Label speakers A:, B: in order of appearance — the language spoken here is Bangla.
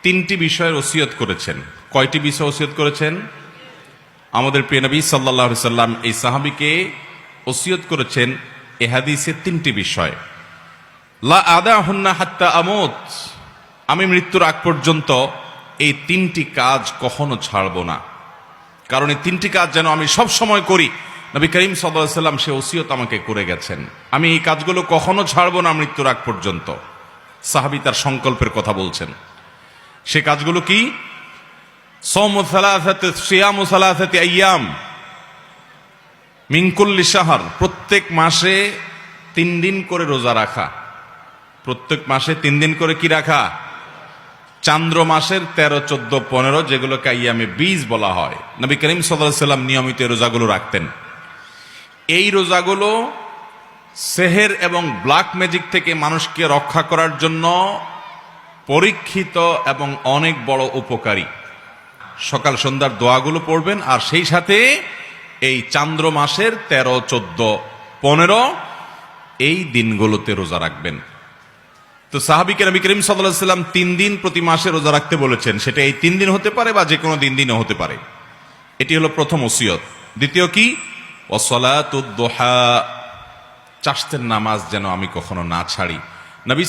A: তিনটি বিষয়ের ওসিয়ত করেছেন। কয়টি বিষয় ওসিয়ত করেছেন? আমাদের প্রিয় নবী সাল্লাল্লাহু আলাইহি সাল্লাম এই সাহাবীকে ওসিয়ত করেছেন এ হাদিসে তিনটি বিষয়। লা আদাহুন্না হাত্তা আমুত, আমি মৃত্যুর আগ পর্যন্ত এই তিনটি কাজ কখনো ছাড়ব না, কারণ এই তিনটি কাজ যেন আমি সব সময় করি। নবী করিম সাল্লাল্লাহু আলাইহি সাল্লাম সে ওসিয়ত আমাকে করে গেছেন, আমি এই কাজগুলো কখনো ছাড়ব না মৃত্যুর আগ পর্যন্ত। সাহাবী তার সংকল্পের কথা বলছেন। সে কাজগুলো কি? সাওমু সালাসাতি সিয়ামু সালাসাতি আইয়াম মিন কুল্লি শাহর, প্রত্যেক মাসে 3 দিন করে রোজা রাখা। প্রত্যেক মাসে 3 দিন করে কি রাখা? চান্দ্র মাসের 13, 14, 15 যেগুলোকে আইয়ামে 20 বলা হয়। নবী করিম সাল্লাল্লাহু আলাইহি সাল্লাম নিয়মিত এই রোজাগুলো রাখতেন। এই রোজাগুলো সেহের এবং ব্ল্যাক ম্যাজিক থেকে মানুষকে রক্ষা করার জন্য পরীক্ষিত এবং অনেক বড় উপকারী। সকাল সন্ধ্যার দোয়াগুলো পড়বেন, আর সেই সাথে এই চান্দ্র মাসের 13, 14, 15 এই দিনগুলোতে রোজা রাখবেন। তো সাহাবীকে নবী করিম সাল্লাল্লাহু আলাইহি সাল্লাম 3 দিন প্রতি মাসে রোজা রাখতে বলেছেন। সেটা এই 3 দিন হতে পারে বা যে কোনো দিনও হতে পারে। এটি হলো প্রথম ওসিয়ত। দ্বিতীয় কি? ওয়াসসালাতুদ দুহা, চাষতের নামাজ যেন আমি কখনো না ছাড়ি। নবী